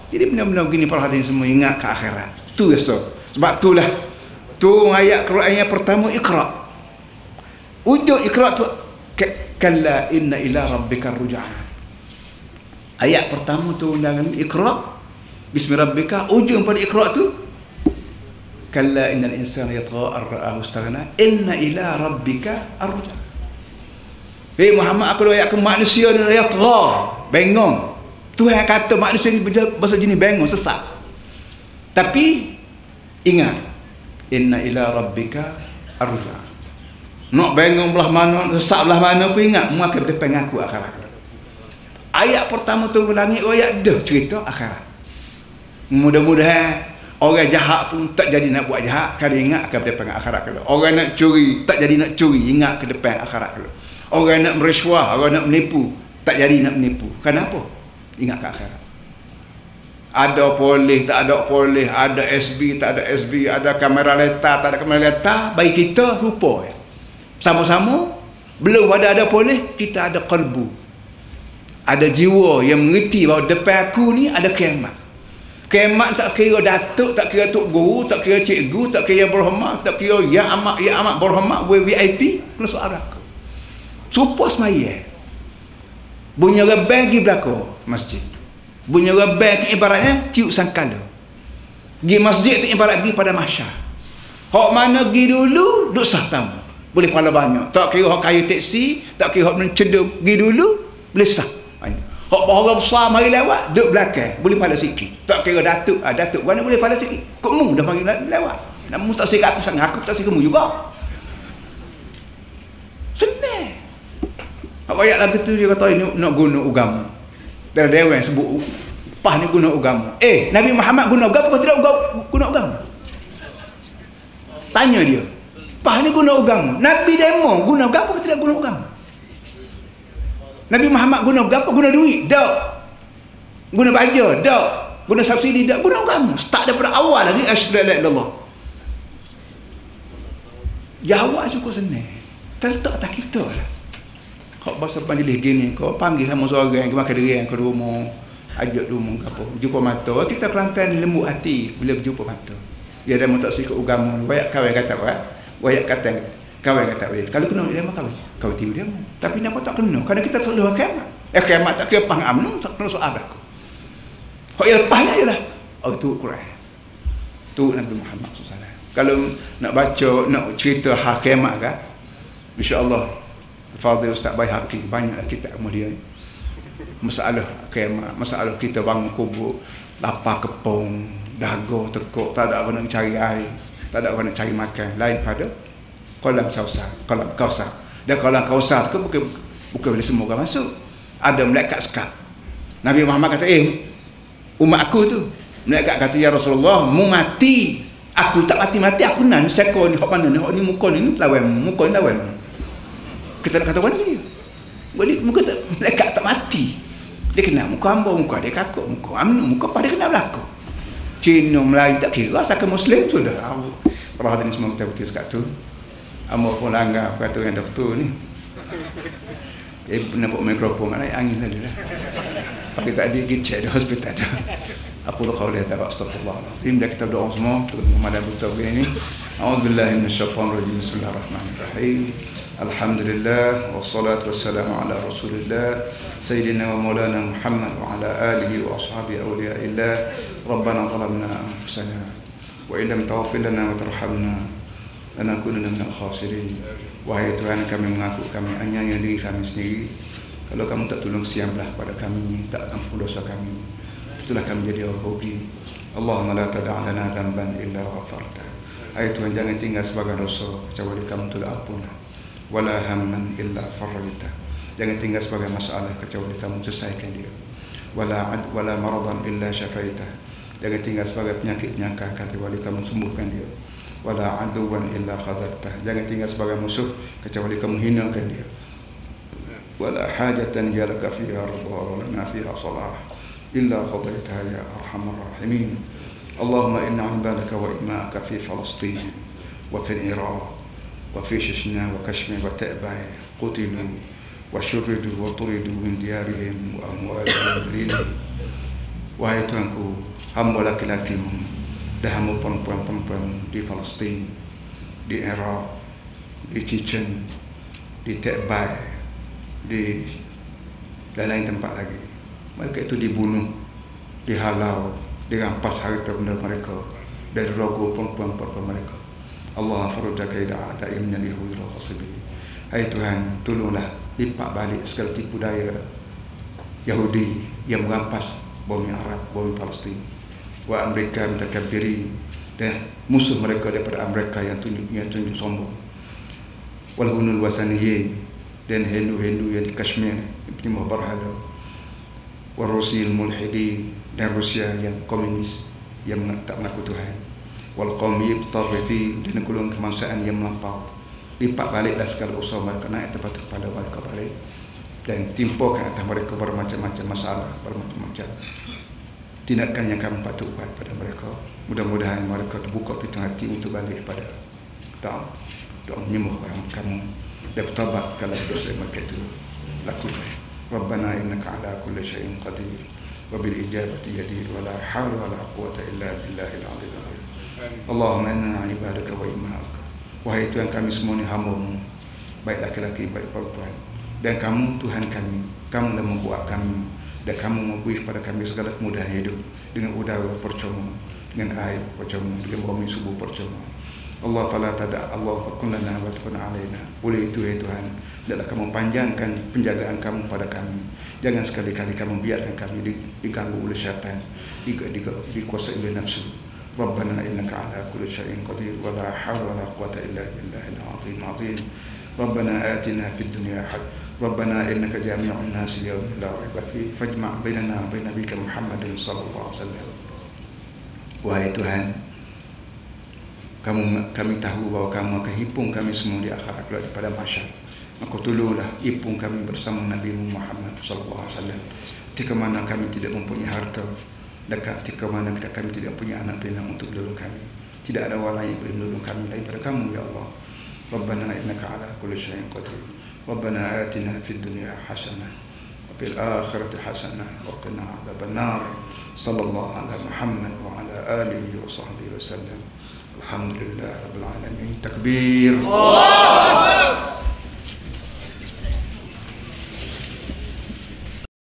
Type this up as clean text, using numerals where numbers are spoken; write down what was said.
Jadi benar-benar begini para hadirin semua, ingat ke akhirat. Tu ya so. Sebab itulah tu ayat Quran yang pertama Iqra. Ujung Iqra tu kalla inna ila rabbika ruj'an. Ayat pertama tu undangan Iqra bismi rabbika, ujung pada Iqra tu kalla innal insana yatgha ar-ra'ahu istaghna inna ila rabbika ar-ruj'an. Muhammad, aku ayat ke manusia ni yatgha, bengong. Tuhan kata manusia ni bahasa jenis bengong, sesat. Tapi ingat, inna ila rabbika ar-ruj'an. Nak bengong belah mana, sesat belah mana pun ingat, mu akan berdepan aku akhirat. Ayat pertama turun langit, ayat dah cerita akhirat. Mudah-mudahan orang jahat pun tak jadi nak buat jahat, kalau ingat akan berdepan akhirat kalau. Orang nak curi, tak jadi nak curi, ingat ke depan akhirat kalau. Orang nak meriswah, orang nak menipu, tak jadi nak menipu. Kenapa? Ingat ke akhirat. Ada polis, tak ada polis, ada SB, tak ada SB, ada kamera letar, tak ada kamera letar, bagi kita rupa ya. Sama-sama, belum ada polis, kita ada qalbu. Ada jiwa yang mengerti bahawa depan aku ni ada kiamat. Kiamat tak kira datuk, tak kira tok guru, tak kira cikgu, tak kira berhormat, tak kira ya amat berhormat, VIP, kena soal aku. Supos maya. Bunyi rebel pergi belakang masjid. Bunyi rebel tu ibaratnya tiup sangkala. Pergi masjid tu ibarat pergi pada mahsyar. Hak mana pergi dulu, duk sah tamu. Boleh pahala banyak. Tak kira hak kayu teksi, tak kira hak menceduk pergi dulu, boleh sah. Hak bahawa besar mari lewat, duduk belakang, boleh pahala sikit. Tak kira datuk, datuk mana boleh pahala sikit. Kok mu dah mari lewat. Namun tak sik aku sangat, aku tak sik kamu juga. Senang. Ayat lagu tu dia kata nak guna agama. Dari dewan sebut pah ni guna agama. Nabi Muhammad guna agama atau tidak guna agama? Tanya dia. Pah ni guna agama. Nabi demo guna agama atau tidak guna agama? Nabi Muhammad guna agama, guna duit? Tak. Guna baja? Tak. Guna subsidi? Tak. Guna agama. Start daripada awal lagi asyhadu an la ilaha illallah. Jawab cukup senang. Terletak atas kita lah. Kau bahasa panjilih gini, kau panggil sama seorang yang makan diri ke rumah, ajak rumah ke apa, jumpa mata. Kita Kelantan ni lembut hati bila berjumpa mata. Dia dah tak sikap agama. Wayak kawan kata apa? Wayak kata kawan kata apa? Kalau kena dia kau kau tiu dia. Tapi kenapa tak kena? Kerana kita tak ada kiamat. Kiamat tak kira pangam, tak kena soal aku. Hak yang lepasnya ialah tu Quran. Tu Nabi Muhammad SAW. Kalau nak baca, nak cerita hak kiamat kan, insya-Allah Fadil Ustaz Baihaqi banyak kitab kemudian masalah kiamat, masalah kita bangun kubur, lapar kepung, dagu tekuk, tak ada orang nak cari air, tak ada orang nak cari makan, lain pada kolam Kausar, kolam Kausar. Dan kolam Kausar tu bukan boleh semua orang masuk. Ada malaikat sekat. Nabi Muhammad kata, umat aku tu, malaikat kata, ya Rasulullah, mu mati, aku tak mati-mati, aku nan seko ni hok mana ni, hok ni muka ni lawan, muka ni lawan. Kita nak kata mana dia? Boleh muka tak, malaikat tak mati. Dia kena muka hamba, muka dia kakak, muka amnu, muka apa dia kena berlaku. Cina, Melayu tak kira, asalkan Muslim tu dah. Para hadirin semua kita betul sekat tu. Amor pun langgar kata yang doktor ni. Nampak mikrofon naik angin tadi lah. Pagi tadi pergi cek di hospital dah. Aku dah kau lihat tak astagfirullahaladzim. Dah kita doa semua untuk Muhammad Abdul ini. A'udzubillahi minasyaitonirrajim. Bismillahirrahmanirrahim. Alhamdulillah wassalatu wassalamu ala Rasulillah sayyidina wa maulana Muhammad wa ala alihi wa ashabihi awliyaillah. Rabbana zalamna anfusana wa illam taghfir lana wa tarhamna lanakunanna minal khasirin. Wahai Tuhan, kami mengaku kami aniaya diri kami sendiri. Kalau kamu tak tolong siaplah pada kami, tak ampun dosa kami, itulah kami jadi orang rugi. Allahumma la tada' lana dhanban illa ghafarta. Hai Tuhan, jangan tinggal sebagai dosa kecuali kamu telah ampunlah. Wala hamman illa farajta. Jangan tinggal sebagai masalah kecuali kamu selesaikan dia. Wala maradan illa syafaita. Jangan tinggal sebagai penyakit-penyakit kecuali kamu sembuhkan dia. Wala aduwan illa khazarta. Jangan tinggal sebagai musuh kecuali kamu hinakan dia. Wala hajatan hiya laka fiha ridha wa lana fiha salah illa qadaitaha ya arhamar rahimin. Allahumma inna ibadaka wa ima'aka fi Falastin wa fi Iraq وفي ششنا وكشمير وتأبع قتلوا وشردوا وطردوا من ديارهم وأموالهم ودينهم Wahai Tuhanku, hamba laki-lakimu dan hamba perempuan-perempuan di Palestin, di Iraq, di Chechen, di Tekbai, di lain-lain tempat lagi. Mereka itu dibunuh, dihalau, dirampas harta benda mereka dari rogo perempuan-perempuan mereka. Allah farudda kaida a'da'i min al-yahudi wal ghasibi. Hai Tuhan, tolonglah lipat balik segala tipu daya Yahudi yang merampas bumi Arab, bumi Palestin. Wa Amerika mutakabbirin, dan musuh mereka daripada Amerika yang tunjuk sombong. Wal hunul wasaniyin, dan Hindu-Hindu yang di Kashmir yang penyembah berhala. Wal Rusil mulhidin, dan Rusia yang komunis yang tak mengaku Tuhan. Wal qawmi mutarrifin, dan golongan kemanusiaan yang melampau. Lipat baliklah segala usaha mereka, naik tempat kepada mereka balik, dan timpakan atas mereka bermacam-macam masalah, bermacam-macam tindakan yang kami patut buat pada mereka. Mudah-mudahan mereka terbuka pintu hati untuk balik pada doa menyembah kamu dan bertaubat kalau dosa mereka itu lakukan. Rabbana innaka ala kulli syai'in qadir wa bil ijabati yadir wa la hawla wa la quwwata illa billahil aliyyil azim. Allahumma inna ibadaka wa imauka. Wahai Tuhan, kami semua ni hamba-Mu, baik laki-laki baik perempuan, dan kamu Tuhan kami, kamu yang membuat kami, dan kamu memberi kepada kami segala kemudahan hidup dengan udara percuma, dengan air percuma, dengan bumi subuh percuma. Allah fala tada, Allah fakunlana wa takun alaina. Oleh itu ya Tuhan, hendaklah kamu panjangkan penjagaan kamu pada kami. Jangan sekali-kali kamu biarkan kami diganggu oleh syaitan, dikuasai oleh nafsu. Rabbana innaka ala kulli syai'in qadir wa la hawla wa la quwwata illa billahil azim. Rabbana atina fid dunya hasanah. Rabbana innaka jami'un nasi liyawmin la raiba fihi fajma' bainana wa bain nabiyyika Muhammadin sallallahu alaihi wasallam. Wahai Tuhan, kami tahu bahawa kamu akan hipung kami semua di akhirat kelak di padang mahsyar. Maka tolonglah hipung kami bersama Nabi Muhammad sallallahu alaihi wasallam. Ketika mana kami tidak mempunyai harta, dan ketika mana kami tidak punya anak pinak untuk menolong kami, tidak ada orang yang boleh menolong kami daripada kamu ya Allah. Rabbana innaka ala kulli syai'in qadir. Rabbana atina fid dunya hasanah wa fil akhirati hasanah wa qina adzabannar. Sallallahu ala Muhammad wa ala alihi wa sahbihi wa sallam. Alhamdulillah rabbil alamin. Takbir.